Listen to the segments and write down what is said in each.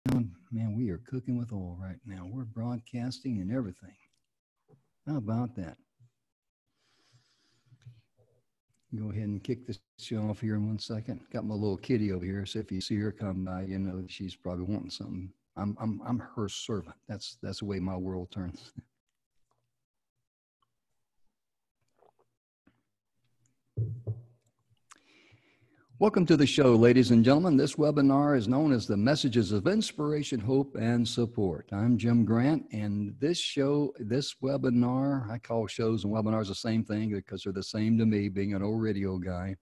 Man, we are cooking with oil right now. We're broadcasting and everything. How about that? Go ahead and kick this show off here in 1 second. Got my little kitty over here, so if you see her come by, you know she's probably wanting something. I'm her servant. That's the way my world turns. Welcome to the show, ladies and gentlemen. This webinar is known as the Messages of Inspiration, Hope, and Support. I'm Jim Grant, and this webinar, I call shows and webinars the same thing because they're the same to me, being an old radio guy.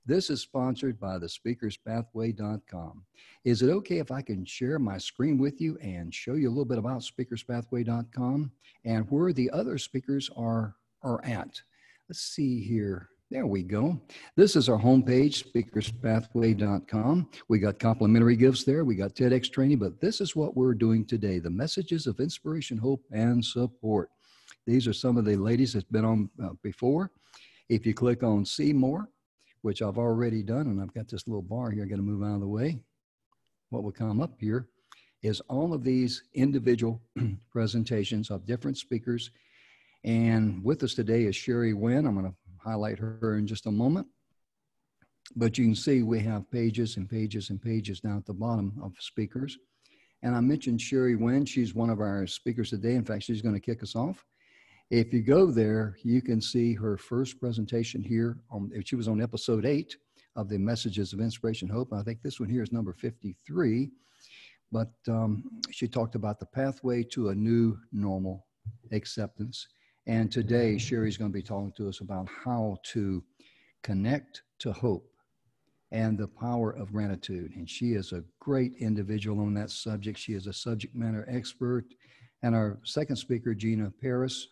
This is sponsored by thespeakerspathway.com. Is it okay if I can share my screen with you and show you a little bit about speakerspathway.com and where the other speakers are at? Let's see here. There we go. This is our homepage, speakerspathway.com. We got complimentary gifts there. We got TEDx training, but this is what we're doing today, the messages of inspiration, hope, and support. These are some of the ladies that's been on before. If you click on See More, which I've already done, and I've got this little bar here, I got to move out of the way. What will come up here is all of these individual presentations of different speakers. And with us today is Sherry Wynn. I'm going to highlight her in just a moment. But you can see we have pages and pages and pages down at the bottom of speakers. And I mentioned Sherry Wynn. She's one of our speakers today. In fact, she's going to kick us off. If you go there, you can see her first presentation here. She was on episode 8 of the Messages of Inspiration Hope. I think this one here is number 53. But she talked about the pathway to a new normal, acceptance. And today, Sherry's going to be talking to us about how to connect to hope and the power of gratitude. And she is a great individual on that subject. She is a subject matter expert. And our second speaker, Gina Paris,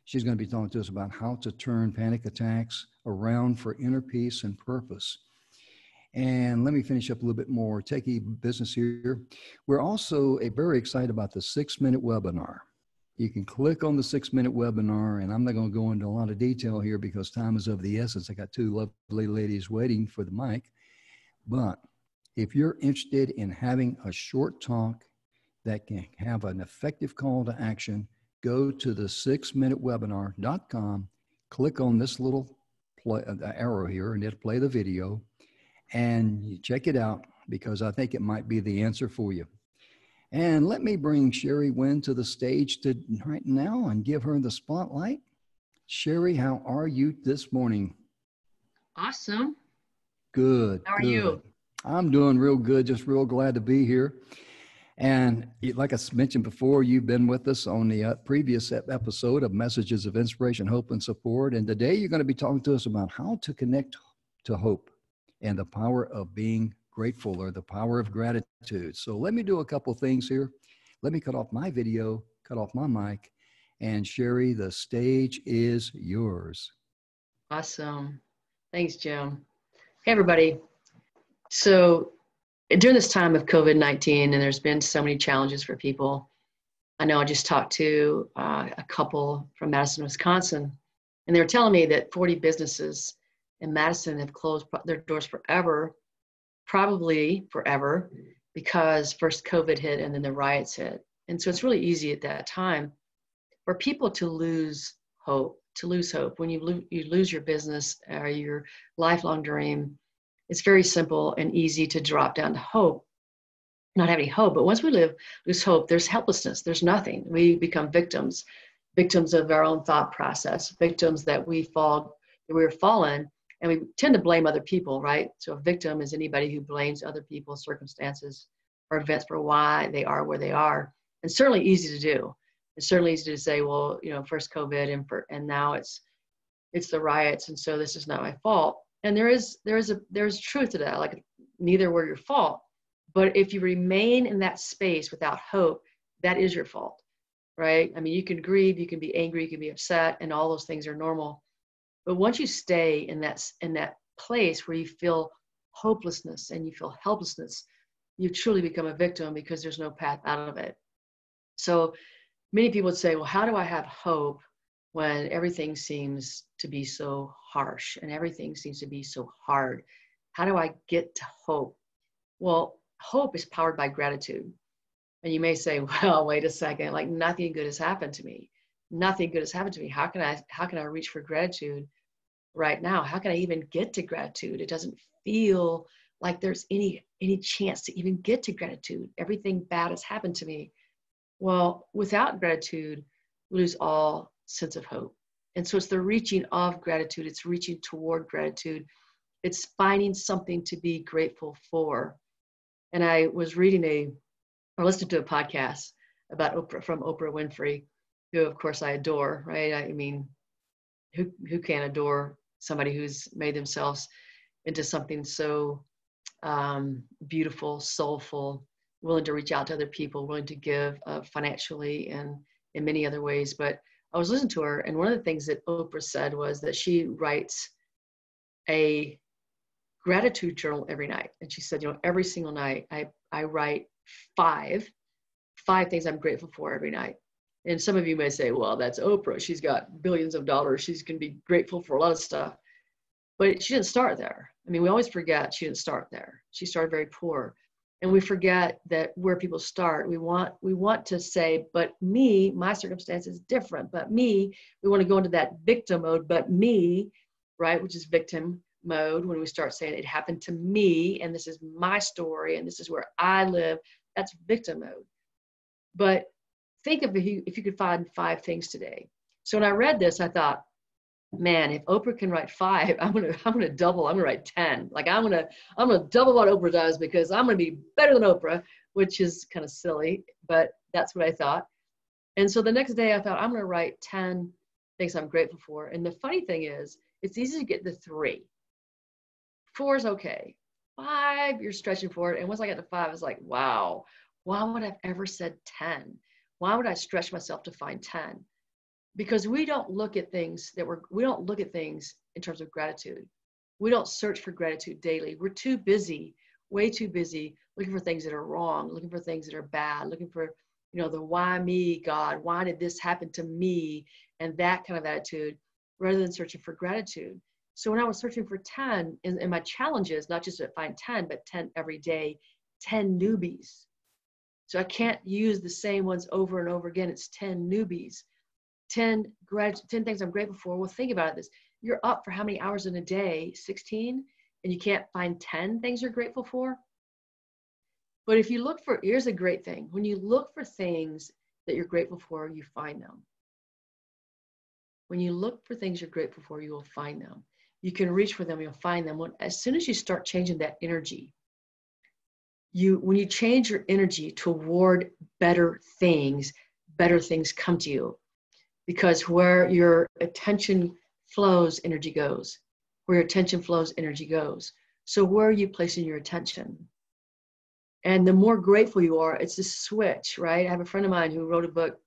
she's going to be talking to us about how to turn panic attacks around for inner peace and purpose. And let me finish up a little bit more techie business here. We're also very excited about the 6-minute webinar. You can click on the 6-minute webinar, and I'm not going to go into a lot of detail here because time is of the essence. I got 2 lovely ladies waiting for the mic. But if you're interested in having a short talk that can have an effective call to action, go to the 6minutewebinar.com, click on this little arrow here, and it'll play the video, and you check it out because I think it might be the answer for you. And let me bring Sherry Wynn to the stage right now and give her the spotlight. Sherry, how are you this morning? Awesome. Good. How are you? I'm doing real good, just real glad to be here. And like I mentioned before, you've been with us on the previous episode of Messages of Inspiration, Hope, and Support. And today you're going to be talking to us about how to connect to hope and the power of being grateful, or the power of gratitude. So let me do a couple things here. Let me cut off my video, cut off my mic, and Sherry, the stage is yours. Awesome. Thanks, Jim. Hey, everybody. So during this time of COVID-19, and there's been so many challenges for people, I know I just talked to a couple from Madison, Wisconsin, and they were telling me that 40 businesses in Madison have closed their doors forever, probably forever, because first COVID hit and then the riots hit. And so it's really easy at that time for people to lose hope, When you lose your business or your lifelong dream, it's very simple and easy to drop down to hope, not having hope. But once we lose hope, there's helplessness, there's nothing. We become victims of our own thought process, victims that we're fallen. And we tend to blame other people, right? So a victim is anybody who blames other people, circumstances, or events for why they are where they are. And certainly easy to do. It's certainly easy to say, well, first COVID and now it's the riots, and so this is not my fault. And there's truth to that. Like, neither were your fault. But if you remain in that space without hope, that is your fault, right? I mean, you can grieve, you can be angry, you can be upset, and all those things are normal. But once you stay in that place where you feel hopelessness and you feel helplessness, you truly become a victim because there's no path out of it. So many people would say, well, how do I have hope when everything seems to be so harsh and everything seems to be so hard? How do I get to hope? Well, hope is powered by gratitude. And you may say, well, wait a second, like nothing good has happened to me. Nothing good has happened to me. How can I reach for gratitude right now? How can I even get to gratitude? It doesn't feel like there's any chance to even get to gratitude. Everything bad has happened to me. Well, without gratitude, we lose all sense of hope. And so it's the reaching of gratitude. It's reaching toward gratitude. It's finding something to be grateful for. And I was listening to a podcast about from Oprah Winfrey, who of course I adore, right? I mean, who can't adore somebody who's made themselves into something so beautiful, soulful, willing to reach out to other people, willing to give financially and in many other ways. But I was listening to her, and one of the things that Oprah said was that she writes a gratitude journal every night. And she said, every single night I write five things I'm grateful for every night. And some of you may say, well, that's Oprah. She's got billions of dollars. She's going to be grateful for a lot of stuff. But she didn't start there. I mean, we always forget she didn't start there. She started very poor. And we forget that where people start, we want to say, but me, my circumstance is different, but me, we want to go into that victim mode, but me, right, which is victim mode, when we start saying it happened to me, and this is my story, and this is where I live, that's victim mode. But think of if you could find 5 things today. So when I read this, I thought, man, if Oprah can write 5, I'm gonna double. I'm gonna write 10. Like I'm gonna double what Oprah does, because I'm gonna be better than Oprah, which is kind of silly, but that's what I thought. And so the next day I thought, I'm gonna write 10 things I'm grateful for. And the funny thing is, it's easy to get to 3. 4 is okay. 5, you're stretching for it. And once I got to 5, I was like, wow, why would I have ever said 10? Why would I stretch myself to find 10? Because we don't look at things in terms of gratitude. We don't search for gratitude daily. We're too busy, way too busy, looking for things that are wrong, looking for things that are bad, looking for, the why me, God, why did this happen to me? And that kind of attitude, rather than searching for gratitude. So when I was searching for 10, and my challenge is not just to find 10, but 10 every day, 10 newbies. So I can't use the same ones over and over again. It's 10 newbies. 10 things I'm grateful for. Well, think about this. You're up for how many hours in a day? 16? And you can't find 10 things you're grateful for? But if you look here's a great thing. When you look for things that you're grateful for, you find them. When you look for things you're grateful for, you will find them. You can reach for them, you'll find them. As soon as you start changing that energy, when you change your energy toward better things come to you. Because where your attention flows, energy goes. Where your attention flows, energy goes. So where are you placing your attention? And the more grateful you are, it's a switch, right? I have a friend of mine who wrote a book,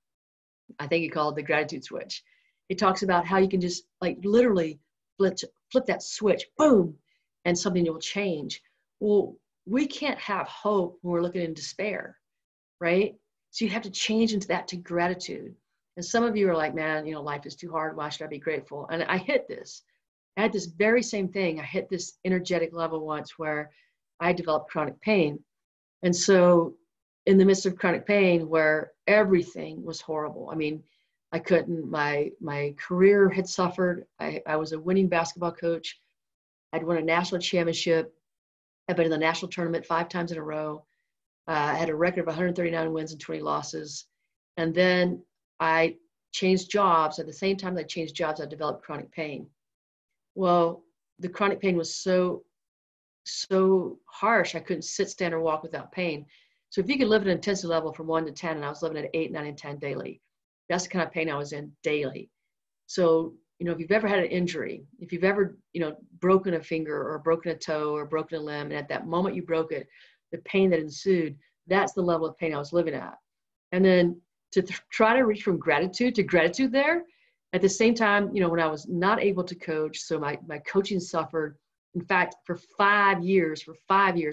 I think he called it The Gratitude Switch. He talks about how you can just like literally flip that switch, boom, and something will change. Well, we can't have hope when we're looking in despair, right? So you have to change into that to gratitude. And some of you are like, man, life is too hard. Why should I be grateful? And I hit this. I had this very same thing. I hit this energetic level once where I developed chronic pain. And so in the midst of chronic pain, where everything was horrible, I mean, I couldn't, my career had suffered. I was a winning basketball coach. I'd won a national championship. I'd been in the national tournament 5 times in a row. I had a record of 139 wins and 20 losses. And then I changed jobs. At the same time that I changed jobs, I developed chronic pain. Well, the chronic pain was so harsh, I couldn't sit, stand, or walk without pain. So if you could live at an intensity level from 1 to 10, and I was living at 8, 9, and 10 daily, that's the kind of pain I was in daily. So, if you've ever had an injury, if you've ever, broken a finger or broken a toe or broken a limb, and at that moment you broke it, the pain that ensued, that's the level of pain I was living at. And then to try to reach from gratitude to gratitude there, at the same time, when I was not able to coach, so my coaching suffered. In fact, for 5 years,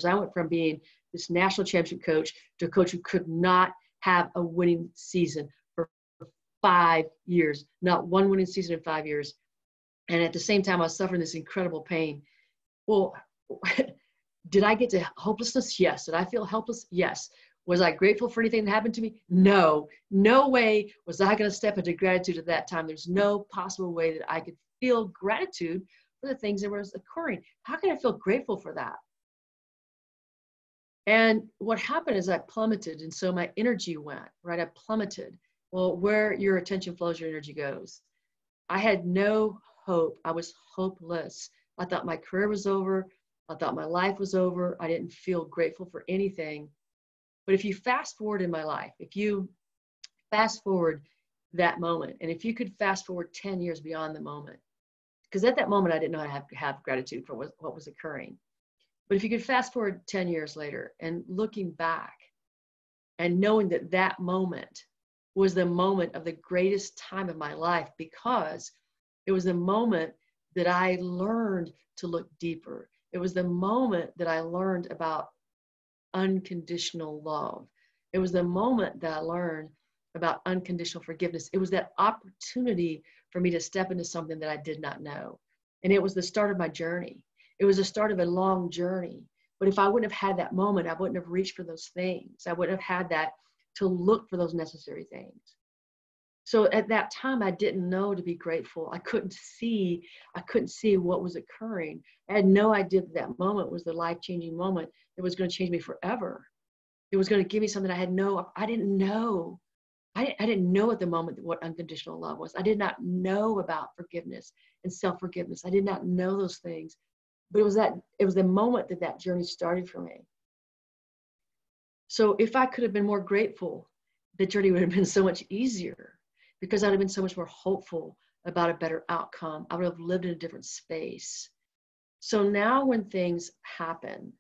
I went from being this national championship coach to a coach who could not have a winning season for 5 years, not one winning season in 5 years. And at the same time, I was suffering this incredible pain. Well, did I get to hopelessness? Yes. Did I feel helpless? Yes. Was I grateful for anything that happened to me? No, no way was I going to step into gratitude at that time. There's no possible way that I could feel gratitude for the things that were occurring. How can I feel grateful for that? And what happened is I plummeted. And so my energy went, right? I plummeted. Well, where your attention flows, your energy goes. I had no hope. I was hopeless. I thought my career was over. I thought my life was over. I didn't feel grateful for anything. But if you fast forward in my life, if you fast forward that moment, and if you could fast forward 10 years beyond the moment, because at that moment, I didn't know how to have gratitude for what was occurring. But if you could fast forward 10 years later and looking back and knowing that that moment was the moment of the greatest time of my life, because it was the moment that I learned to look deeper. It was the moment that I learned about unconditional love. It was the moment that I learned about unconditional forgiveness. It was that opportunity for me to step into something that I did not know. And it was the start of my journey. It was the start of a long journey. But if I wouldn't have had that moment, I wouldn't have reached for those things. I wouldn't have had that to look for those necessary things. So at that time, I didn't know to be grateful. I couldn't see what was occurring. I had no idea that that moment was the life-changing moment that was going to change me forever. It was going to give me something I didn't know. I didn't know at the moment what unconditional love was. I did not know about forgiveness and self-forgiveness. I did not know those things. But it was the moment that journey started for me. So if I could have been more grateful, the journey would have been so much easier, because I'd have been so much more hopeful about a better outcome. I would have lived in a different space. So now when things happen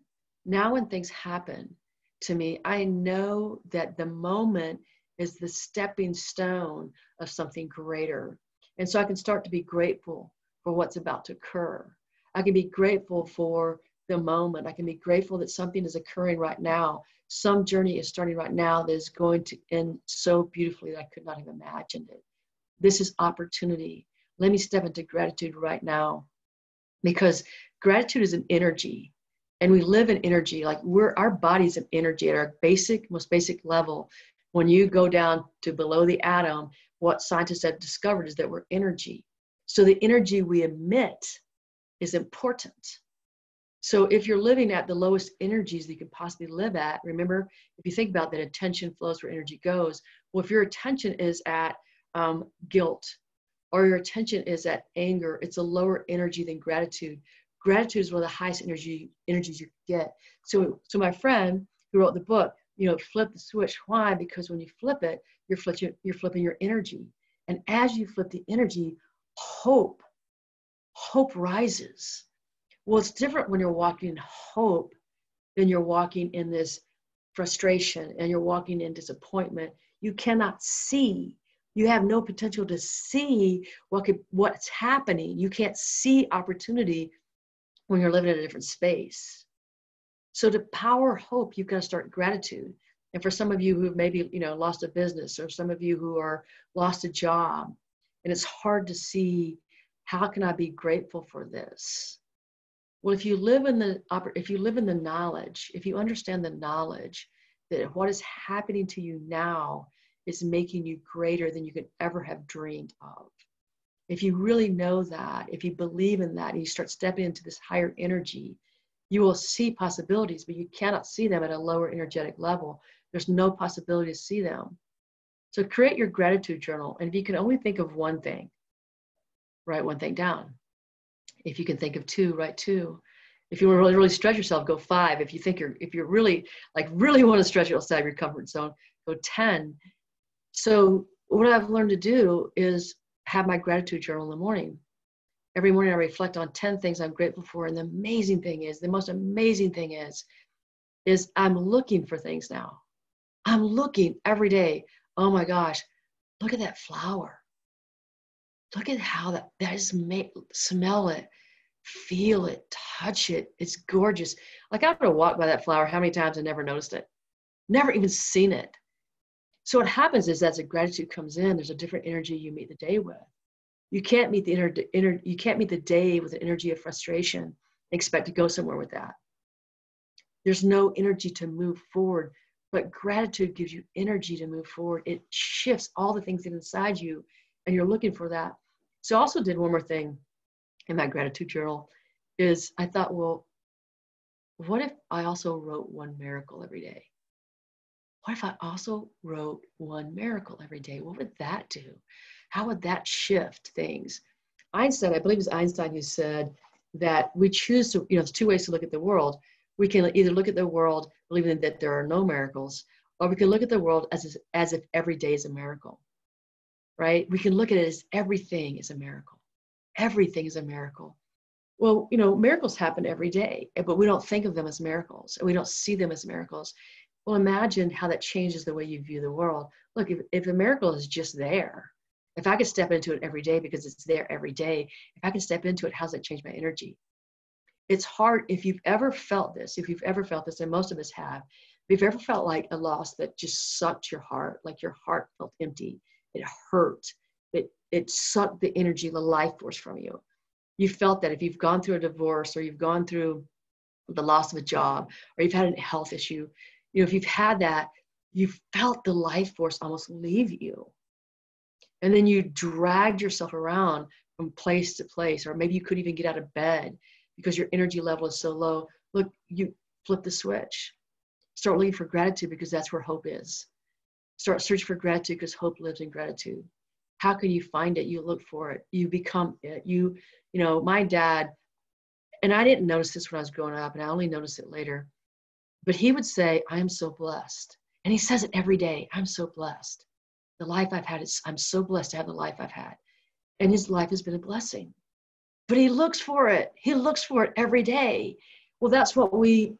to me, I know that the moment is the stepping stone of something greater. And so I can start to be grateful for what's about to occur. I can be grateful for the moment. I can be grateful that something is occurring right now. Some journey is starting right now that is going to end so beautifully that I could not have imagined it. This is opportunity. Let me step into gratitude right now, because gratitude is an energy, and we live in energy. Like our body's an energy at our most basic level. When you go down to below the atom, what scientists have discovered is that we're energy. So the energy we emit is important. So if you're living at the lowest energies that you can possibly live at, remember, if you think about that, attention flows where energy goes. Well, if your attention is at guilt, or your attention is at anger, it's a lower energy than gratitude. Gratitude is one of the highest energies you get. So my friend who wrote the book, flip the switch. Why? Because when you flip it, you're flipping your energy. And as you flip the energy, hope rises. Well, it's different when you're walking in hope than you're walking in this frustration and you're walking in disappointment. You cannot see. You have no potential to see what's happening. You can't see opportunity when you're living in a different space. So to power hope, you've got to start gratitude. And for some of you who have maybe lost a business, or some of you who are lost a job, and it's hard to see, how can I be grateful for this? Well, if you live in the knowledge, if you understand the knowledge that what is happening to you now is making you greater than you could ever have dreamed of. If you really know that, if you believe in that, and you start stepping into this higher energy, you will see possibilities, but you cannot see them at a lower energetic level. There's no possibility to see them. So create your gratitude journal. And if you can only think of one thing, write one thing down. If you can think of two, write two. If you want to really stretch yourself, go 5. If you really want to stretch yourself outside of your comfort zone, go 10. So what I've learned to do is have my gratitude journal in the morning. Every morning I reflect on 10 things I'm grateful for. And the most amazing thing is I'm looking for things now. I'm looking every day. Oh my gosh, look at that flower. Look at how that is made. Smell it, feel it, touch it. It's gorgeous. Like I'm gonna walk by that flower how many times I never noticed it. Never even seen it. So what happens is as the gratitude comes in, there's a different energy you meet the day with. You can't meet the day with an energy of frustration and expect to go somewhere with that. There's no energy to move forward but gratitude gives you energy to move forward. It shifts all the things that inside you, and you're looking for that. So I also did one more thing in my gratitude journal is I thought, well, what if I also wrote one miracle every day? What if I also wrote one miracle every day? What would that do? How would that shift things? Einstein, I believe it was Einstein who said that we choose to, there's two ways to look at the world. We can either look at the world believing that there are no miracles, or we can look at the world as if every day is a miracle, right? We can look at it as everything is a miracle. Everything is a miracle. Well, miracles happen every day, but we don't think of them as miracles, and we don't see them as miracles. Well, imagine how that changes the way you view the world. Look, if a miracle is just there, if I could step into it every day because it's there every day, if I can step into it, how's that change my energy? It's hard. If you've ever felt this, and most of us have, if you've ever felt like a loss that just sucked your heart, like your heart felt empty, it hurt, it sucked the energy, the life force from you. You felt that if you've gone through a divorce, or you've gone through the loss of a job, or you've had a health issue, if you've had that, you felt the life force almost leave you. And then you dragged yourself around from place to place, or maybe you couldn't even get out of bed because your energy level is so low. Look, you flip the switch. Start looking for gratitude, because that's where hope is. Start searching for gratitude, because hope lives in gratitude. How can you find it? You look for it. You become it. My dad, and I didn't notice this when I was growing up, and I only noticed it later, but he would say, I am so blessed. And he says it every day. I'm so blessed. The life I've had, I'm so blessed to have the life I've had. And his life has been a blessing. But he looks for it. He looks for it every day. Well, that's what we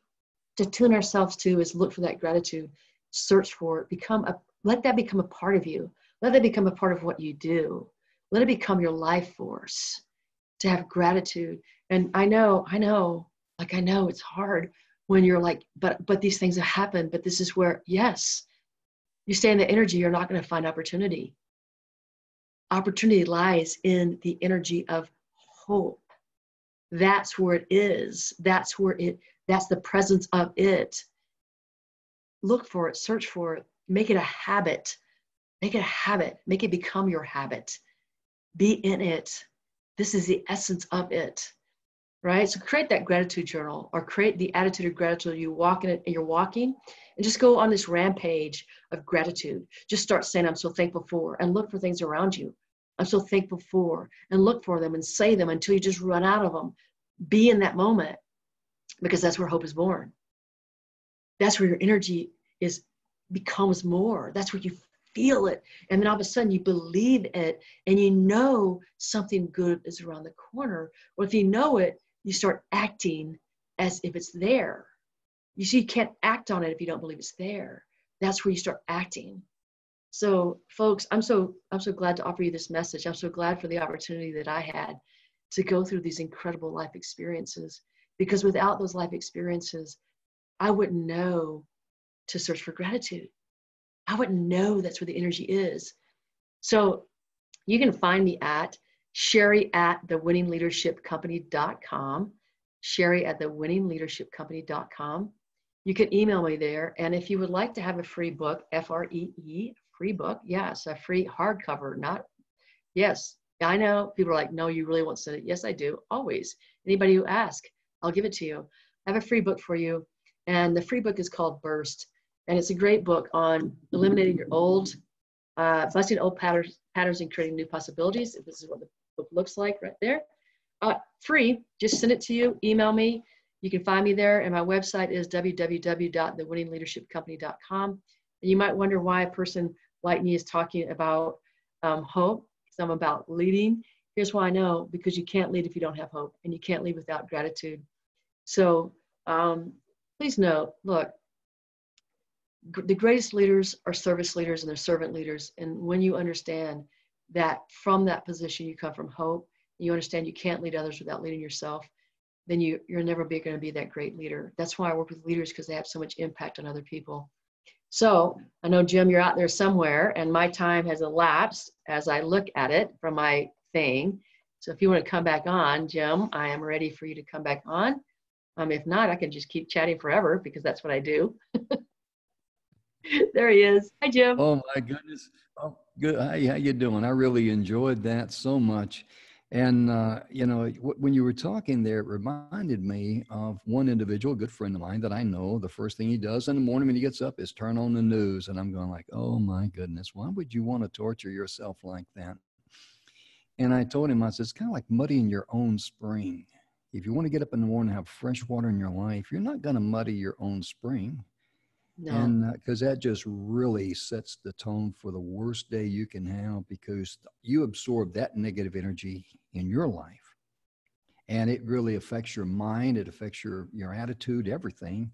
to tune ourselves to, is look for that gratitude, search for it, let that become a part of you. Let that become a part of what you do. Let it become your life force to have gratitude. And I know it's hard when you're like, but these things have happened. But this is where, yes, you stay in the energy, you're not going to find opportunity. Opportunity lies in the energy of hope. That's where it is. That's the presence of it. Look for it, search for it, make it a habit. Make it a habit. Make it become your habit. Be in it. This is the essence of it. Right? So create that gratitude journal, or create the attitude of gratitude. You walk in it, and you're walking, and just go on this rampage of gratitude. Just start saying, I'm so thankful for, and look for things around you. I'm so thankful for, and look for them and say them until you just run out of them. Be in that moment, because that's where hope is born. That's where your energy becomes more. That's where you feel it. And then all of a sudden you believe it, and you know something good is around the corner. Or if you know it, you start acting as if it's there. You see, you can't act on it if you don't believe it's there. That's where you start acting. So folks, I'm so glad to offer you this message. I'm so glad for the opportunity that I had to go through these incredible life experiences, because without those life experiences, I wouldn't know to search for gratitude. I wouldn't know that's where the energy is. So you can find me at Sherry@thewinningleadershipcompany.com, Sherry@thewinningleadershipcompany.com. You can email me there. And if you would like to have a free book, FREE, free book, yes, a free hardcover, yes, I know people are like, no, you really won't send it. Yes, I do, always. Anybody who asks, I'll give it to you. I have a free book for you. And the free book is called Burst. And it's a great book on eliminating your busting old patterns and creating new possibilities. This is what the book looks like right there. Free, just send it to you, email me. You can find me there. And my website is www.thewinningleadershipcompany.com. And you might wonder why a person like me is talking about hope, because I'm about leading. Here's why I know: because you can't lead if you don't have hope, and you can't lead without gratitude. So please know, look, the greatest leaders are service leaders, and they're servant leaders. And when you understand that from that position you come from hope, you understand you can't lead others without leading yourself, then you're never going to be that great leader. That's why I work with leaders, because they have so much impact on other people. So I know, Jim, you're out there somewhere, and my time has elapsed as I look at it from my thing. So if you want to come back on, Jim, I am ready for you to come back on. If not, I can just keep chatting forever, because that's what I do. There he is. Hi, Jim. Oh my goodness. Oh, good. Hey, how you doing? I really enjoyed that so much. And when you were talking there, it reminded me of one individual, a good friend of mine that I know. The first thing he does in the morning when he gets up is turn on the news, and I'm going like, "Oh my goodness, why would you want to torture yourself like that?" And I told him, I said, it's kind of like muddying your own spring. If you want to get up in the morning and have fresh water in your life, you're not going to muddy your own spring. No. And because that just really sets the tone for the worst day you can have, because you absorb that negative energy in your life. And it really affects your mind, it affects your attitude, everything.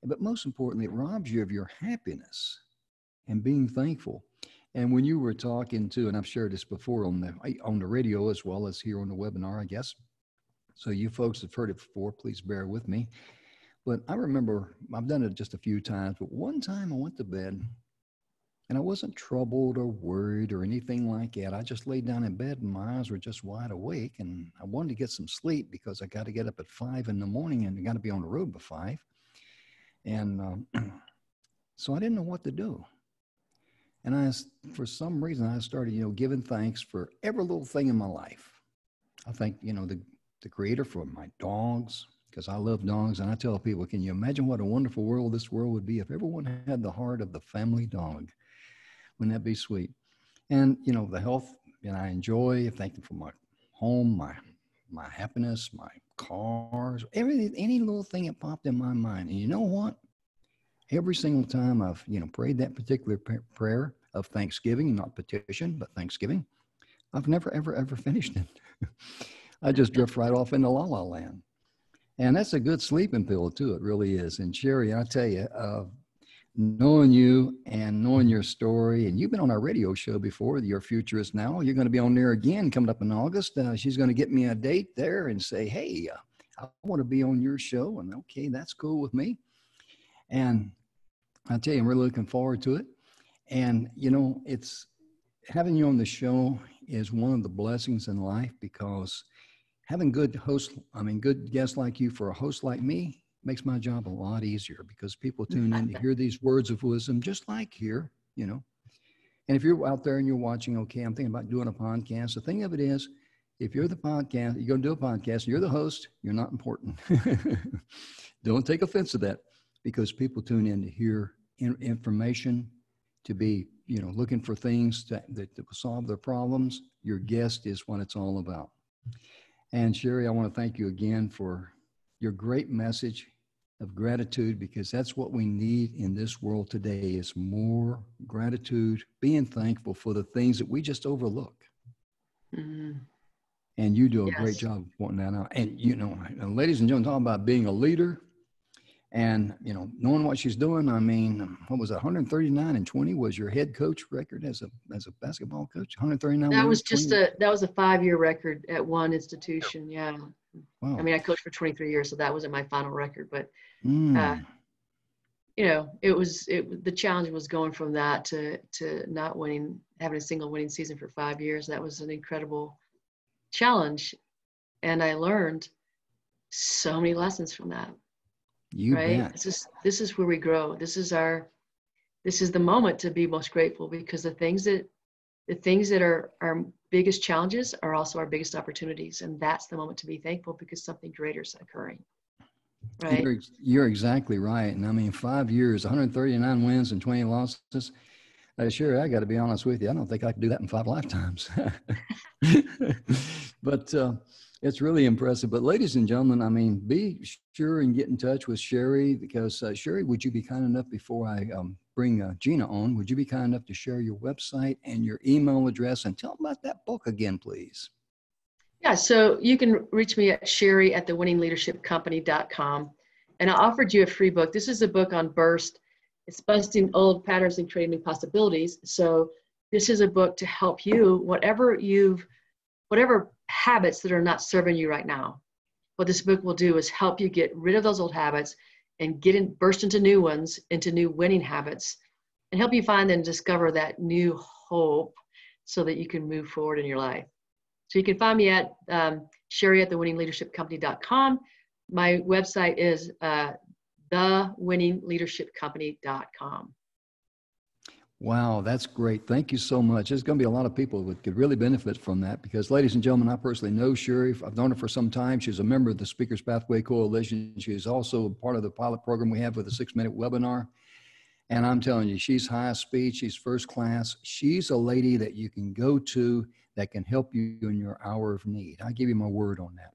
But most importantly, it robs you of your happiness and being thankful. And when you were talking to, and I've shared this before on the radio as well as here on the webinar, I guess. So you folks have heard it before, please bear with me. But I remember I've done it just a few times, but one time I went to bed and I wasn't troubled or worried or anything like that. I just laid down in bed and my eyes were just wide awake, and I wanted to get some sleep because I got to get up at 5 in the morning and I got to be on the road by 5. And so I didn't know what to do. And for some reason, I started, giving thanks for every little thing in my life. I thank, the Creator for my dogs, because I love dogs. And I tell people, can you imagine what a wonderful world this world would be if everyone had the heart of the family dog? Wouldn't that be sweet? And, the health, I enjoy. Thank for my home, my happiness, my cars, everything, any little thing that popped in my mind. And you know what? Every single time I've, prayed that particular prayer of thanksgiving, not petition, but thanksgiving, I've never, ever, ever finished it. I just drift right off into la la land. And that's a good sleeping pill too. It really is. And Sherry, I tell you, knowing you and knowing your story, and you've been on our radio show before, Your Futurist Now. You're going to be on there again coming up in August. She's going to get me a date there and say, hey, I want to be on your show. And okay, that's cool with me. And I tell you, I'm really looking forward to it. And, it's having you on the show is one of the blessings in life, because having good guests like you for a host like me makes my job a lot easier, because people tune in to hear these words of wisdom, just like here, And if you're out there and you're watching, okay, I'm thinking about doing a podcast. The thing of it is, if you're the podcast, you're going to do a podcast, and you're the host, you're not important. Don't take offense to that, because people tune in to hear information, to be, looking for things that will solve their problems. Your guest is what it's all about. And Sherry, I want to thank you again for your great message of gratitude, because that's what we need in this world today, is more gratitude, being thankful for the things that we just overlook. Mm-hmm. And you do a great job of pointing that out. And, ladies and gentlemen, talking about being a leader and, knowing what she's doing. I mean, what was it? 139-20 was your head coach record as a basketball coach. 139. That was that was a 5-year record at one institution. Yeah. Wow. I mean, I coached for 23 years, so that wasn't my final record, but the challenge was going from that to not winning, having a single winning season for 5 years. That was an incredible challenge. And I learned so many lessons from that. You bet. This is where we grow. This is the moment to be most grateful, because the things that are our biggest challenges are also our biggest opportunities. And that's the moment to be thankful, because something greater is occurring. Right. You're exactly right. And I mean, 5 years, 139 wins and 20 losses. Sure, I got to be honest with you, I don't think I could do that in 5 lifetimes. But it's really impressive. But ladies and gentlemen, I mean, be sure and get in touch with Sherry, because Sherry, would you be kind enough, before I bring Gina on, would you be kind enough to share your website and your email address, and tell them about that book again, please? Yeah, so you can reach me at Sherry@thewinningleadershipcompany.com. And I offered you a free book. This is a book on burst. It's busting old patterns and creating new possibilities. So this is a book to help you, whatever habits that are not serving you right now. What this book will do is help you get rid of those old habits and burst into new ones, into new winning habits, and help you find and discover that new hope so that you can move forward in your life. So you can find me at Sherry@thewinningleadershipcompany.com. My website is thewinningleadershipcompany.com. Wow, that's great. Thank you so much. There's going to be a lot of people that could really benefit from that because, ladies and gentlemen, I personally know Sherry. I've known her for some time. She's a member of the Speakers Pathway Coalition. She's also part of the pilot program we have with the 6-minute webinar. And I'm telling you, she's high speed. She's first class. She's a lady that you can go to that can help you in your hour of need. I give you my word on that.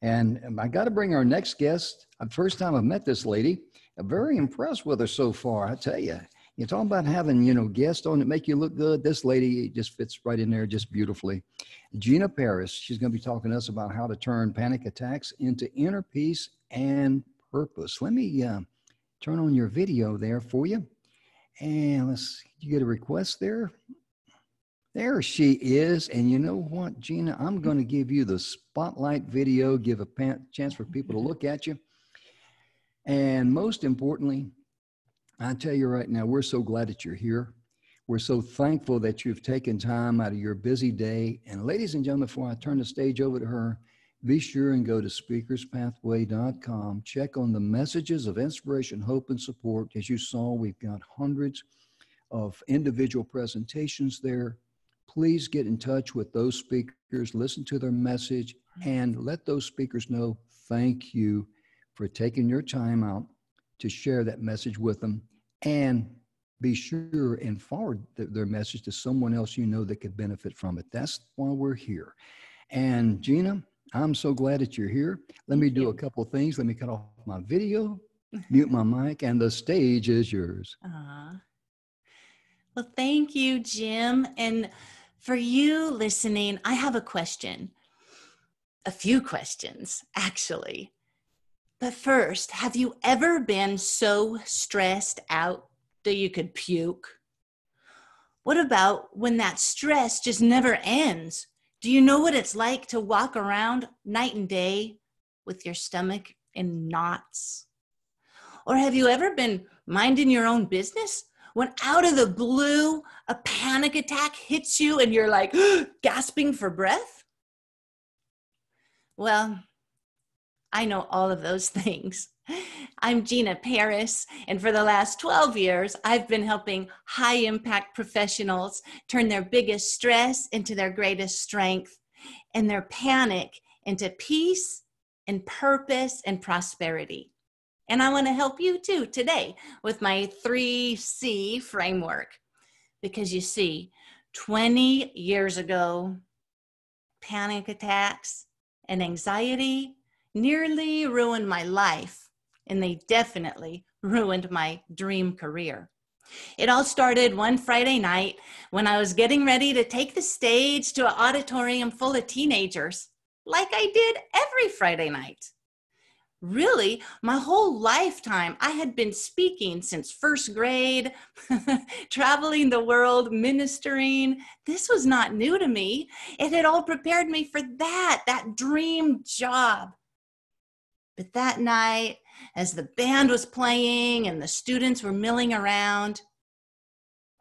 And I got to bring our next guest. The first time I've met this lady, I'm very impressed with her so far. I tell you. You're talking about having, guests on that make you look good. This lady just fits right in there just beautifully. Gina Parris, she's going to be talking to us about how to turn panic attacks into inner peace and purpose. Let me turn on your video there for you. And you get a request there? There she is. And you know what, Gina? I'm going to give you the spotlight video, give a chance for people to look at you. And most importantly, I tell you right now, we're so glad that you're here. We're so thankful that you've taken time out of your busy day. And ladies and gentlemen, before I turn the stage over to her, be sure and go to speakerspathway.com. Check on the messages of inspiration, hope, and support. As you saw, we've got hundreds of individual presentations there. Please get in touch with those speakers, listen to their message, and let those speakers know thank you for taking your time out to share that message with them, and be sure and forward their message to someone else you know that could benefit from it. That's why we're here. And Gina, I'm so glad that you're here. Let me do a couple of things. Let me cut off my video, mute my mic, and the stage is yours. Well, thank you, Jim. And for you listening, I have a question. A few questions, actually. But first, have you ever been so stressed out that you could puke? What about when that stress just never ends? Do you know what it's like to walk around night and day with your stomach in knots? Or have you ever been minding your own business when out of the blue, a panic attack hits you and you're like gasping for breath? Well, I know all of those things. I'm Gina Parris, and for the last 12 years, I've been helping high-impact professionals turn their biggest stress into their greatest strength, and their panic into peace and purpose and prosperity. And I want to help you too today with my 3C framework. Because you see, 20 years ago, panic attacks and anxiety nearly ruined my life, and they definitely ruined my dream career. It all started one Friday night when I was getting ready to take the stage to an auditorium full of teenagers, like I did every Friday night. Really, my whole lifetime, I had been speaking since first grade, traveling the world, ministering. This was not new to me. It had all prepared me for that dream job. But that night, as the band was playing and the students were milling around,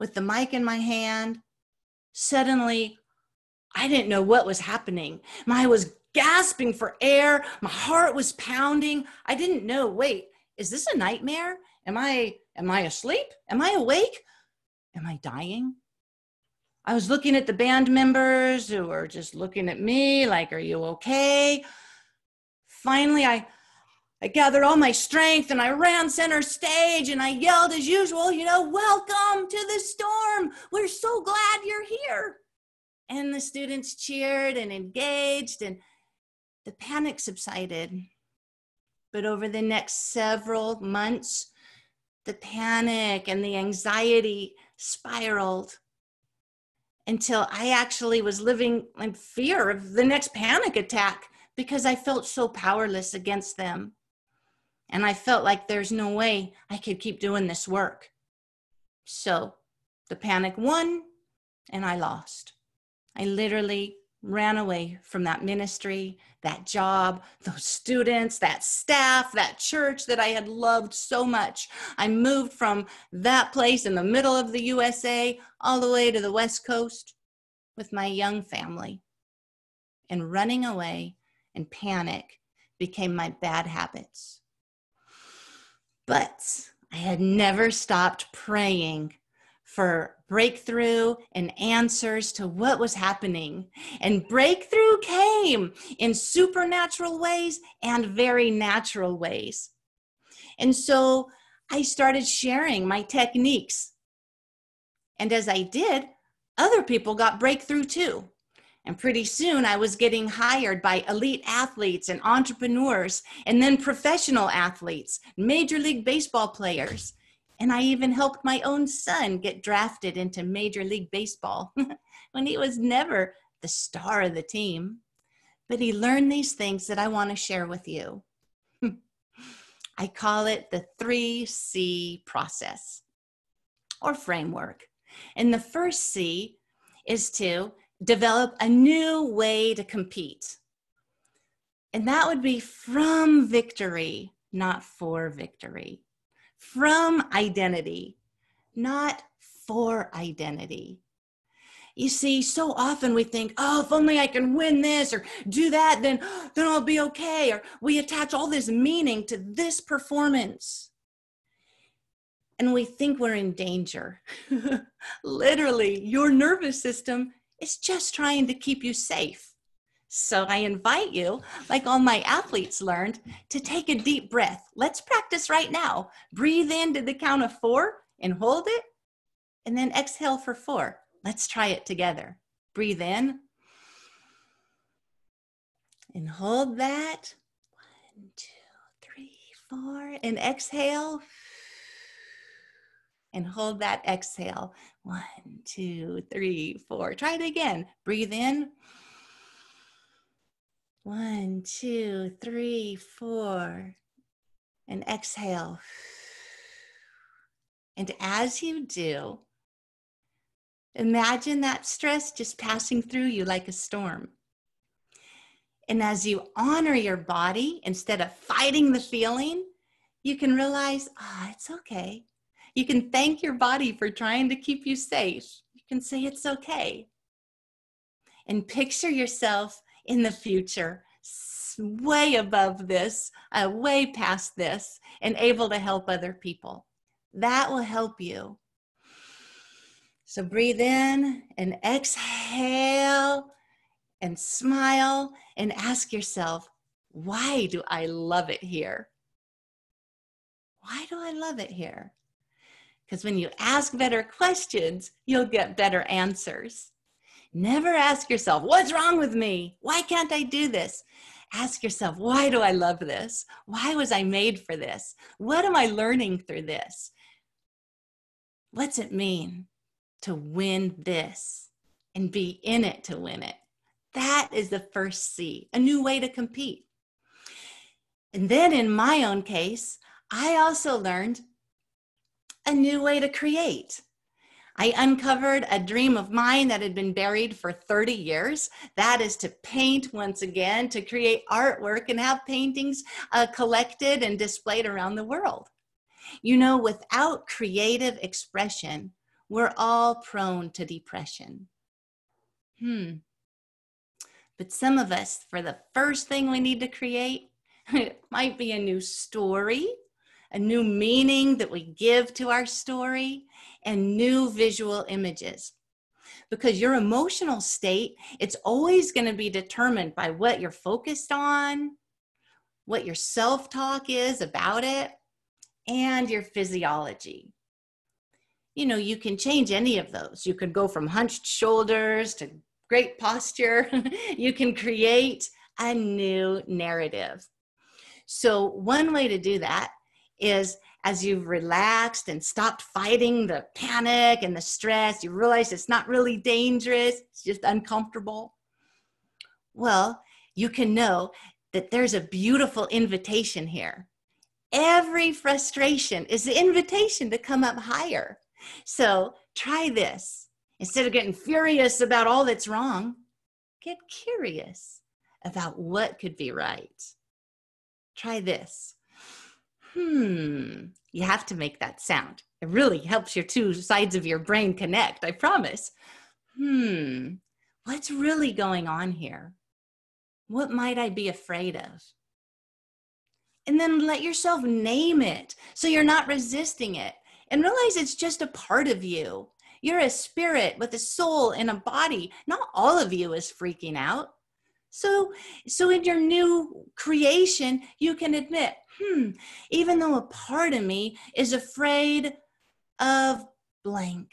with the mic in my hand, suddenly, I didn't know what was happening. I was gasping for air. My heart was pounding. I didn't know, wait, is this a nightmare? Am I asleep? Am I awake? Am I dying? I was looking at the band members who were just looking at me like, are you okay? Finally, I gathered all my strength and I ran center stage and I yelled as usual, welcome to the storm. We're so glad you're here. And the students cheered and engaged and the panic subsided. But over the next several months, the panic and the anxiety spiraled until I actually was living in fear of the next panic attack because I felt so powerless against them. And I felt like there's no way I could keep doing this work. So the panic won and I lost. I literally ran away from that ministry, that job, those students, that staff, that church that I had loved so much. I moved from that place in the middle of the USA all the way to the West Coast with my young family. And running away and panic became my bad habits. But I had never stopped praying for breakthrough and answers to what was happening. And breakthrough came in supernatural ways and very natural ways. And so I started sharing my techniques. And as I did, other people got breakthrough too. And pretty soon I was getting hired by elite athletes and entrepreneurs, and then professional athletes, Major League Baseball players. And I even helped my own son get drafted into Major League Baseball when he was never the star of the team. But he learned these things that I want to share with you. I call it the 3C process or framework. And the first C is to develop a new way to compete. And that would be from victory, not for victory. From identity, not for identity. You see, so often we think, oh, if only I can win this or do that, then I'll be okay. Or we attach all this meaning to this performance. And we think we're in danger. Literally, your nervous system is just trying to keep you safe. So I invite you, like all my athletes learned, to take a deep breath. Let's practice right now. Breathe in to the count of 4 and hold it, and then exhale for 4. Let's try it together. Breathe in and hold that. 1, 2, 3, 4, and exhale. And hold that exhale. 1, 2, 3, 4. Try it again. Breathe in. 1, 2, 3, 4. And exhale. And as you do, imagine that stress just passing through you like a storm. And as you honor your body, instead of fighting the feeling, you can realize, it's okay. You can thank your body for trying to keep you safe. You can say it's okay. And picture yourself in the future, way above this, way past this, and able to help other people. That will help you. So breathe in and exhale and smile and ask yourself, why do I love it here? Why do I love it here? Because when you ask better questions, you'll get better answers. Never ask yourself, what's wrong with me? Why can't I do this? Ask yourself, why do I love this? Why was I made for this? What am I learning through this? What's it mean to win this and be in it to win it? That is the first C, a new way to compete. And then in my own case, I also learned a new way to create. I uncovered a dream of mine that had been buried for 30 years. That is to paint once again, to create artwork and have paintings collected and displayed around the world. You know, without creative expression, we're all prone to depression. But some of us, for the first thing we need to create, it might be a new story, a new meaning that we give to our story, and new visual images. Because your emotional state, it's always going to be determined by what you're focused on, what your self-talk is about it, and your physiology. You know, you can change any of those. You could go from hunched shoulders to great posture. You can create a new narrative. So one way to do that is, as you've relaxed and stopped fighting the panic and the stress, you realize it's not really dangerous, it's just uncomfortable. Well, you can know that there's a beautiful invitation here. Every frustration is the invitation to come up higher. So try this. Instead of getting furious about all that's wrong, get curious about what could be right. Try this. You have to make that sound. It really helps your two sides of your brain connect, I promise. What's really going on here? What might I be afraid of? And then let yourself name it so you're not resisting it. And realize it's just a part of you. You're a spirit with a soul and a body. Not all of you is freaking out. So in your new creation, you can admit, even though a part of me is afraid of blank,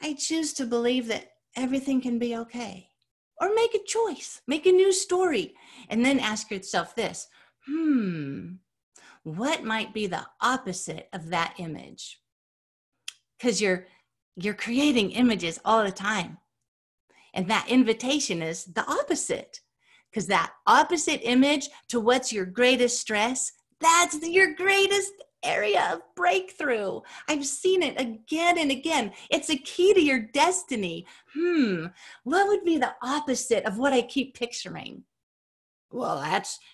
I choose to believe that everything can be okay. Or make a choice, make a new story, and then ask yourself this, what might be the opposite of that image? Because you're creating images all the time. And that invitation is the opposite. Because that opposite image to what's your greatest stress, that's your greatest area of breakthrough. I've seen it again and again. It's a key to your destiny. What would be the opposite of what I keep picturing? Well,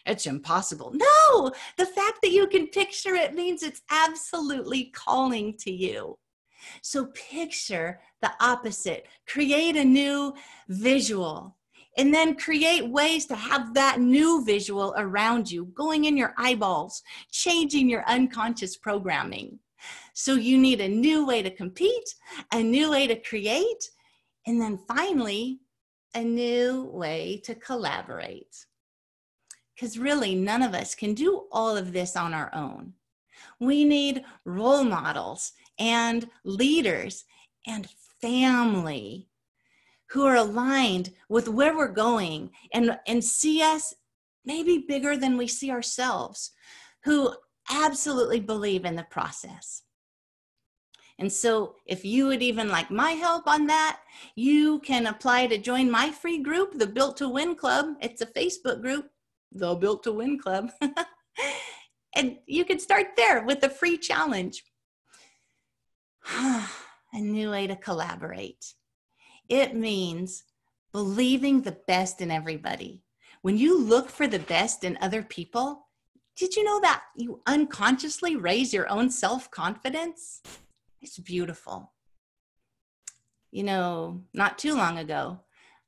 it's impossible. No, the fact that you can picture it means it's absolutely calling to you. So picture the opposite, create a new visual, and then create ways to have that new visual around you, going in your eyeballs, changing your unconscious programming. So you need a new way to compete, a new way to create, and then finally, a new way to collaborate. Because really, none of us can do all of this on our own. We need role models and leaders and family who are aligned with where we're going and see us maybe bigger than we see ourselves, who absolutely believe in the process. And so if you would even like my help on that, you can apply to join my free group, the Built to Win Club. It's a Facebook group, the Built to Win Club. And you can start there with a free challenge. A new way to collaborate. It means believing the best in everybody. When you look for the best in other people, did you know that you unconsciously raise your own self-confidence? It's beautiful. You know, not too long ago,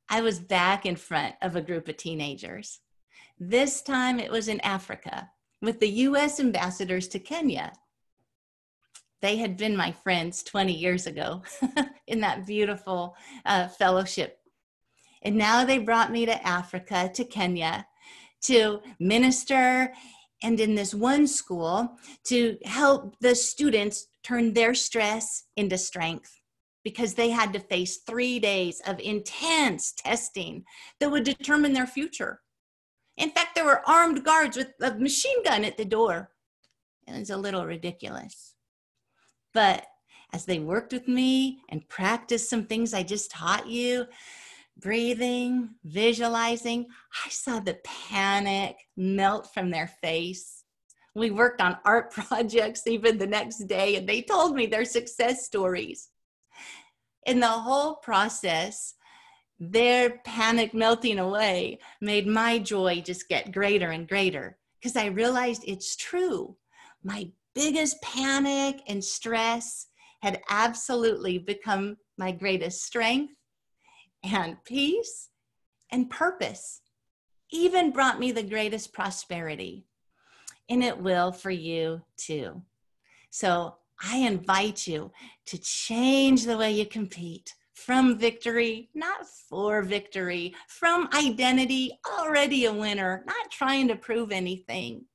I was back in front of a group of teenagers. This time it was in Africa with the U.S. ambassadors to Kenya. They had been my friends 20 years ago in that beautiful fellowship. And now they brought me to Africa, to Kenya, to minister, and in this one school to help the students turn their stress into strength, because they had to face 3 days of intense testing that would determine their future. In fact, there were armed guards with a machine gun at the door. It was a little ridiculous. But as they worked with me and practiced some things I just taught you, breathing, visualizing, I saw the panic melt from their face. We worked on art projects even the next day, and they told me their success stories. In the whole process, their panic melting away made my joy just get greater and greater, because I realized it's true. My biggest panic and stress had absolutely become my greatest strength and peace and purpose. Even brought me the greatest prosperity. And it will for you too. So I invite you to change the way you compete from victory, not for victory, from identity, already a winner, not trying to prove anything.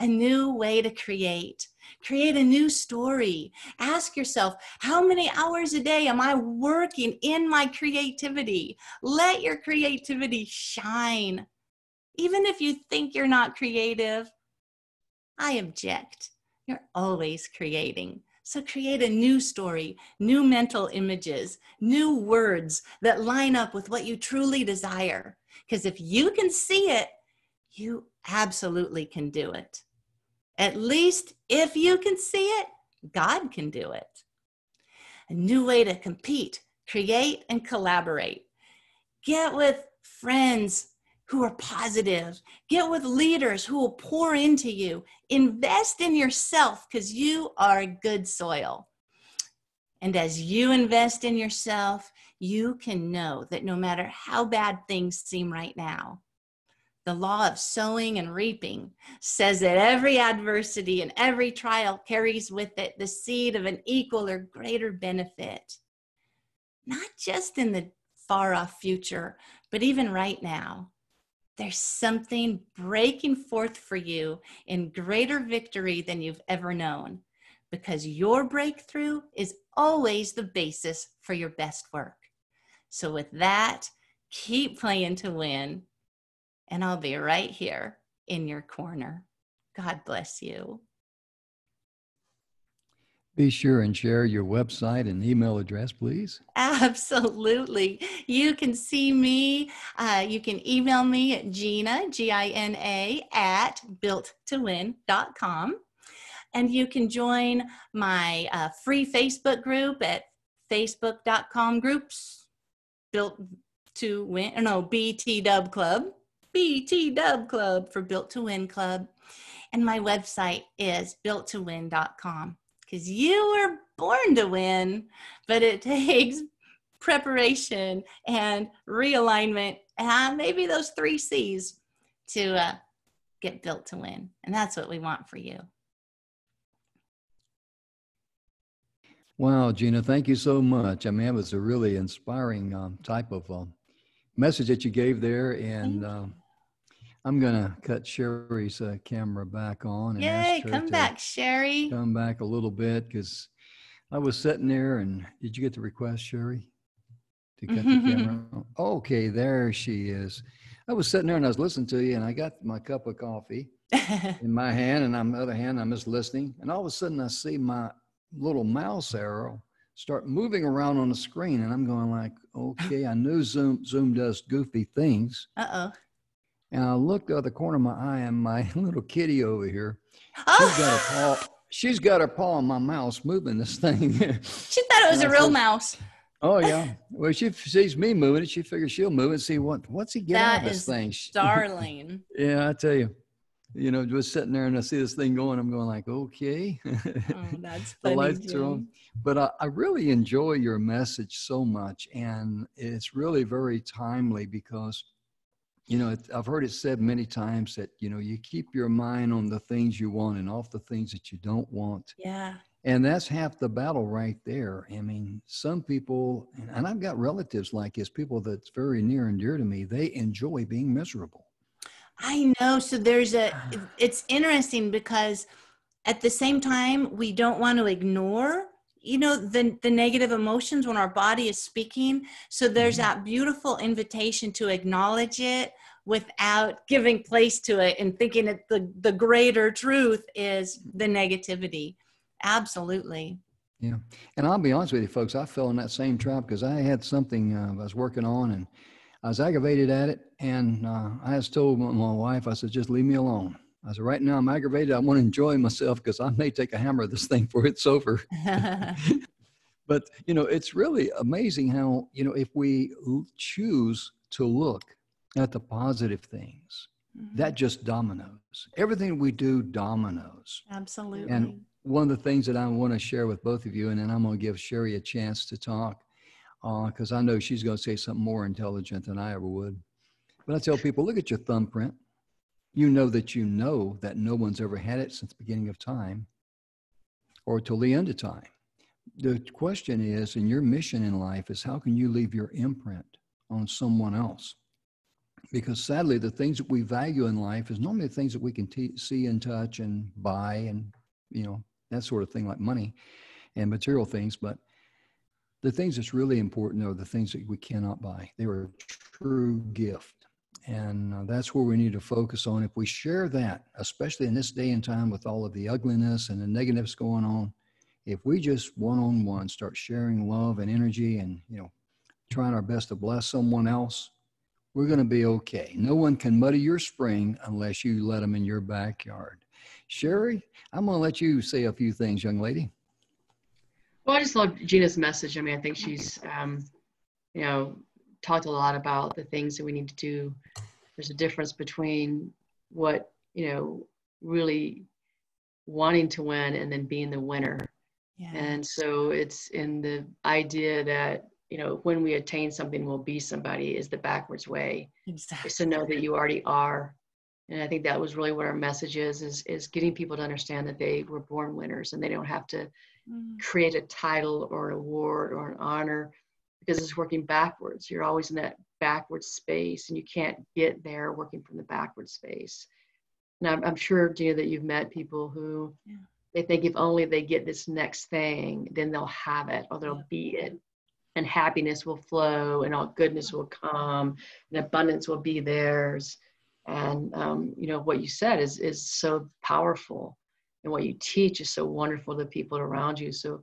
A new way to create a new story. Ask yourself, how many hours a day am I working in my creativity? Let your creativity shine. Even if you think you're not creative, I object. You're always creating. So create a new story, new mental images, new words that line up with what you truly desire. Because if you can see it, you absolutely can do it. At least if you can see it, God can do it. A new way to compete, create, and collaborate. Get with friends who are positive. Get with leaders who will pour into you. Invest in yourself, because you are good soil. And as you invest in yourself, you can know that no matter how bad things seem right now, The law of sowing and reaping says that every adversity and every trial carries with it the seed of an equal or greater benefit, not just in the far off future, but even right now. There's something breaking forth for you in greater victory than you've ever known, because your breakthrough is always the basis for your best work. So with that, keep playing to win, and I'll be right here in your corner. God bless you. Be sure and share your website and email address, please. Absolutely. You can see me. You can email me at Gina, Gina, at builttowin.com. And you can join my free Facebook group at facebook.com groups, Built to Win, no, BT Dub Club, BT Dub Club for Built to Win Club. And my website is builttowin.com, because you were born to win, but it takes preparation and realignment and maybe those 3 C's to get built to win. And that's what we want for you. Wow, Gina, thank you so much. I mean, it was a really inspiring type of message that you gave there. And I'm going to cut Sherry's camera back on and ask her come to back, Sherry. come back a little bit, because I was sitting there and did you get the request, Sherry, to cut the camera on? Okay, there she is. I was sitting there and I was listening to you, and I got my cup of coffee in my hand, and on the other hand, I'm just listening. And all of a sudden I see my little mouse arrow start moving around on the screen, and I'm going like, okay, I knew Zoom does goofy things. Uh-oh. And I looked the other corner of my eye, and my little kitty over here, she's got her paw on my mouse moving this thing. She thought it was a real mouse. Oh yeah. Well, she sees me moving it, she figures she'll move it and see what's he getting out of this thing. Darling. Yeah, I tell you. You know, just sitting there and I see this thing going, I'm going like, okay. Oh, that's The funny, lights are on. Jim. But I really enjoy your message so much. And it's really very timely because, you know, I've heard it said many times that, you know, you keep your mind on the things you want and off the things that you don't want. Yeah. And that's half the battle right there. I mean, some people, and I've got relatives like this, people that's very near and dear to me, they enjoy being miserable. I know. So it's interesting because at the same time, we don't want to ignore, you know, the negative emotions when our body is speaking. So there's that beautiful invitation to acknowledge it without giving place to it and thinking that the greater truth is the negativity. Absolutely. Yeah. And I'll be honest with you, folks, I fell in that same trap because I had something I was working on and I was aggravated at it. And I just told my wife, I said, just leave me alone. I said, right now I'm aggravated. I want to enjoy myself because I may take a hammer at this thing before it's over. But, you know, it's really amazing how, you know, if we choose to look at the positive things, that just dominoes. Everything we do dominoes. Absolutely. And one of the things that I want to share with both of you, and then I'm going to give Sherry a chance to talk, because I know she's going to say something more intelligent than I ever would. But I tell people, look at your thumbprint. You know that no one's ever had it since the beginning of time or till the end of time. The question is, and your mission in life is, how can you leave your imprint on someone else? Because sadly, the things that we value in life is normally the things that we can see and touch and buy and, you know, that sort of thing, like money and material things. But the things that's really important are the things that we cannot buy. They are a true gift. And that's where we need to focus on. If we share that, especially in this day and time with all of the ugliness and the negatives going on, if we just one-on-one start sharing love and energy and, you know, trying our best to bless someone else, we're going to be okay. No one can muddy your spring unless you let them in your backyard. Sherry, I'm going to let you say a few things, young lady. Well, I just love Gina's message. I mean, I think she's, you know, talked a lot about the things that we need to do. There's a difference between what, you know, really wanting to win and then being the winner. Yeah. And so it's in the idea that when we attain something, we'll be somebody is the backwards way. Exactly. Is to know that you already are. And I think that was really what our message is getting people to understand that they were born winners and they don't have to create a title or an award or an honor, because it's working backwards. You're always in that backward space, and you can't get there working from the backward space. And I'm sure, Gina, that you've met people who they think if only they get this next thing, then they'll have it or they'll be it. And happiness will flow and all goodness will come and abundance will be theirs. And, what you said is so powerful, and what you teach is so wonderful to people around you. So,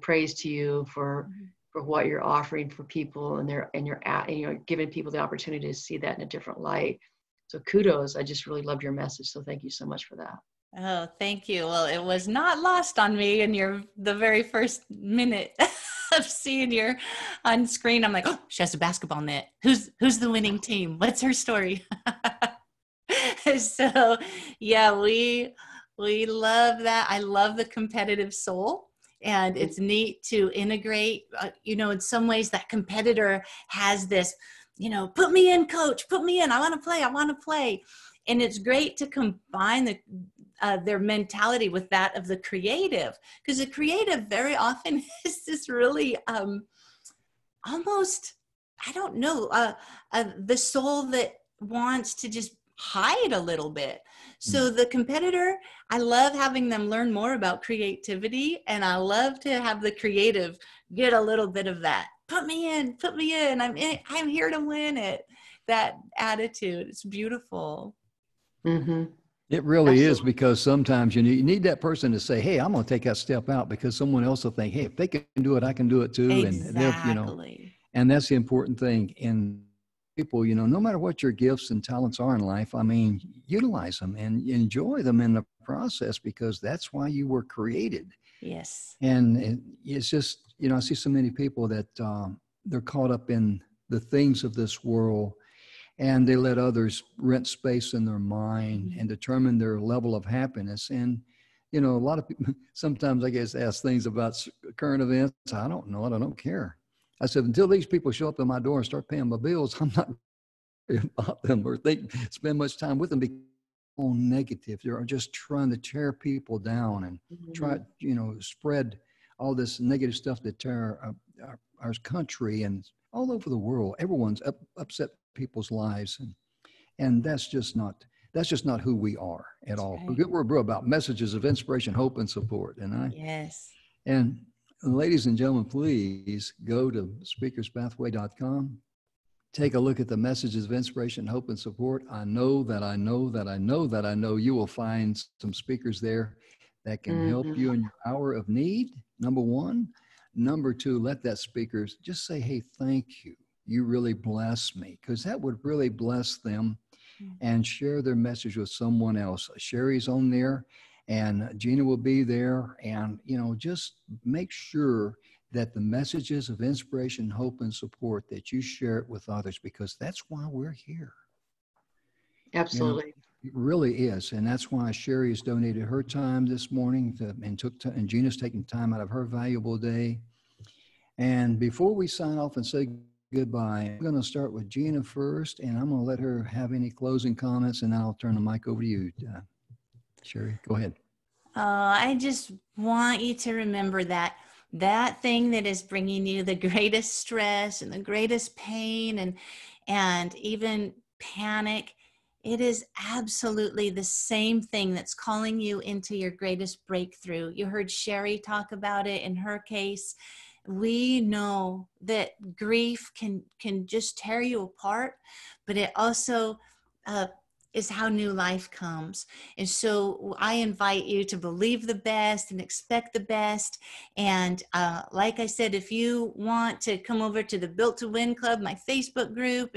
praise to you for what you're offering for people, and you're giving people the opportunity to see that in a different light. So kudos. I just really loved your message. So thank you so much for that. Oh, thank you. Well, it was not lost on me in the very first minute of seeing you on screen. I'm like, oh, she has a basketball net. Who's the winning team? What's her story? So yeah, we love that. I love the competitive soul. And it's neat to integrate, in some ways that competitor has this, put me in, coach, put me in. I want to play. And it's great to combine their mentality with that of the creative, because the creative very often is this really almost, I don't know, the soul that wants to just hide a little bit. So the competitor, I love having them learn more about creativity, and I love to have the creative get a little bit of that. Put me in. I'm here to win it. That attitude. It's beautiful. Mm-hmm. It really is, because sometimes you need that person to say, hey, I'm going to take that step out, because someone else will think, hey, if they can do it, I can do it too. Exactly. And that's the important thing. And people, no matter what your gifts and talents are in life, utilize them and enjoy them in the process, because that's why you were created. Yes. And it's just, I see so many people that they're caught up in the things of this world, and they let others rent space in their mind and determine their level of happiness. And, a lot of people, sometimes I guess, ask things about current events. I don't know it. I don't care. I said, until these people show up at my door and start paying my bills, I'm not worried about them or spend much time with them, because they're all negative. They're just trying to tear people down and try, spread all this negative stuff that tear our country and all over the world. Everyone's upset people's lives, and that's just not who we are at all. Right. We're about messages of inspiration, hope, and support. And ladies and gentlemen, please go to speakerspathway.com. Take a look at the messages of inspiration, hope, and support. I know you will find some speakers there that can help you in your hour of need, number one. Number two, let that speaker just say, hey, thank you. You really bless me, because that would really bless them, and share their message with someone else. Sherry's on there, and Gina will be there. And, just make sure that the messages of inspiration, hope, and support, that you share it with others, because that's why we're here. Absolutely. It really is. And that's why Sherry has donated her time this morning and Gina's taking time out of her valuable day. And before we sign off and say goodbye, I'm going to start with Gina first, and I'm going to let her have any closing comments, and then I'll turn the mic over to you. Sherry, go ahead. I just want you to remember that thing that is bringing you the greatest stress and the greatest pain and even panic, it is absolutely the same thing that's calling you into your greatest breakthrough. You heard Sherry talk about it in her case. We know that grief can just tear you apart, but it also is how new life comes. And so I invite you to believe the best and expect the best. And like I said, if you want to come over to the Built to Win Club, my Facebook group,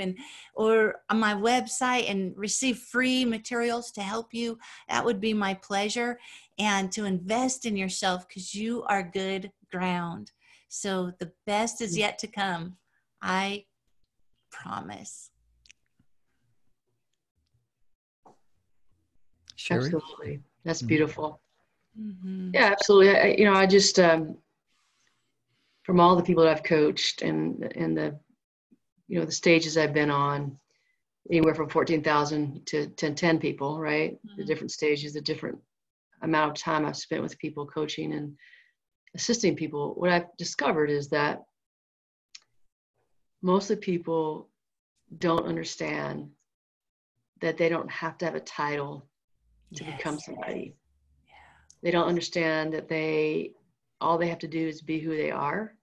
or on my website, and receive free materials to help you, that would be my pleasure. And to invest in yourself, because you are good ground. So the best is yet to come. I promise. Sherry? Absolutely. That's beautiful. Yeah, absolutely. I just, from all the people that I've coached and the, the stages I've been on, anywhere from 14,000 to 10 people, right? Mm-hmm. The different stages, the different amount of time I've spent with people coaching and assisting people. What I've discovered is that most of the people don't understand that they don't have to have a title to become somebody. Yeah. They don't understand that all they have to do is be who they are,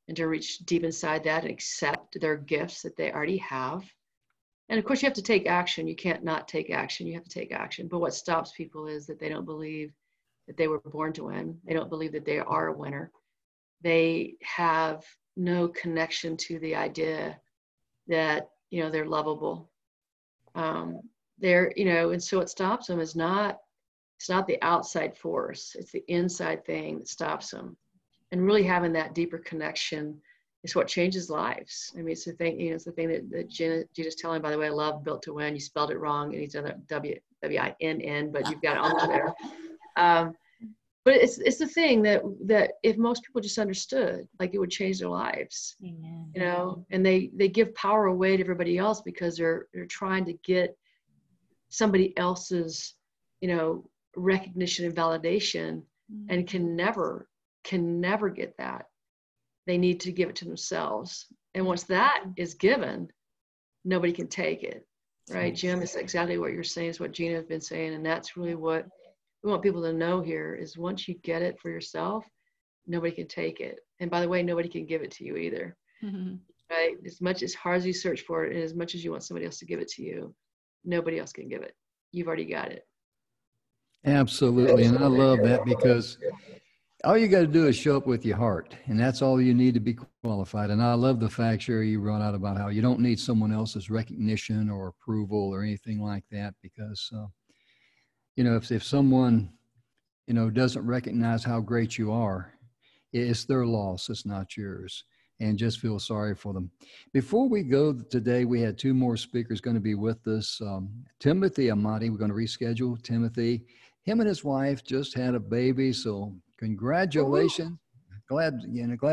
and to reach deep inside that and accept their gifts that they already have. And of course you have to take action. You can't not take action. You have to take action. But what stops people is that they don't believe that they were born to win. They don't believe that they are a winner. They have no connection to the idea that, they're lovable. And so what stops them is it's not the outside force. It's the inside thing that stops them. And really having that deeper connection is what changes lives. I mean, it's the thing, it's the thing that Gina's telling, by the way, I love Built to Win. You spelled it wrong. And he's done it W-I-N-N, but you've got it almost there. But it's the thing that if most people just understood, like, it would change their lives. Amen. And they give power away to everybody else because they're trying to get somebody else's, recognition and validation, and can never get that. They need to give it to themselves. And once that is given, nobody can take it. Right, Jim? It's exactly what you're saying, is what Gina has been saying. And that's really what we want people to know here, is once you get it for yourself, nobody can take it. And by the way, nobody can give it to you either. Mm-hmm. Right? As hard as you search for it, and as much as you want somebody else to give it to you, nobody else can give it. You've already got it. Absolutely. And I love that, because all you got to do is show up with your heart, and that's all you need to be qualified. And I love the fact, Sherry, you brought out about how you don't need someone else's recognition or approval or anything like that, because if someone, doesn't recognize how great you are, it's their loss. It's not yours. And just feel sorry for them. Before we go today, we had two more speakers going to be with us. Timothy Amati, we're going to reschedule Timothy. Him and his wife just had a baby, so congratulations. Glad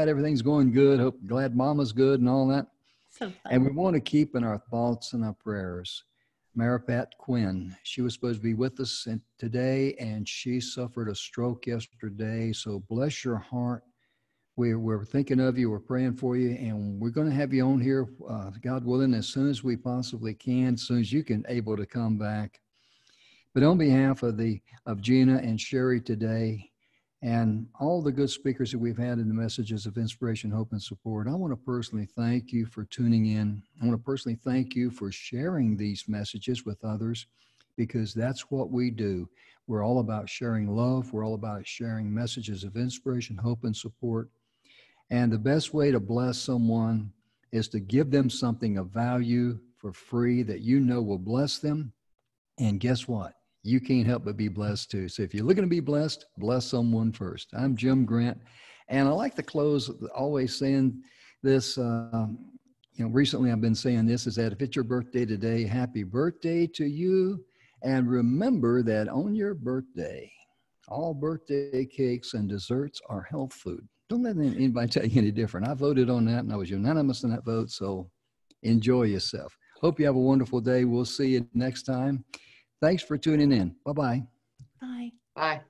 everything's going good. Glad mama's good and all that. So fun. And we want to keep in our thoughts and our prayers Maripat Quinn. She was supposed to be with us today, and she suffered a stroke yesterday. So bless your heart. We're thinking of you. We're praying for you, and we're going to have you on here, God willing, as soon as we possibly can, as soon as you can able to come back. But on behalf of Gina and Sherry today, and all the good speakers that we've had in the messages of inspiration, hope, and support, I want to personally thank you for tuning in. I want to personally thank you for sharing these messages with others, because that's what we do. We're all about sharing love. We're all about sharing messages of inspiration, hope, and support. And the best way to bless someone is to give them something of value for free that will bless them. And guess what? You can't help but be blessed too. So if you're looking to be blessed, bless someone first. I'm Jim Grant, and I like to close always saying this. Recently I've been saying this, is that if it's your birthday today, happy birthday to you. And remember that on your birthday, all birthday cakes and desserts are health food. Don't let anybody tell you any different. I voted on that, and I was unanimous in that vote. So enjoy yourself. Hope you have a wonderful day. We'll see you next time. Thanks for tuning in. Bye-bye. Bye. Bye.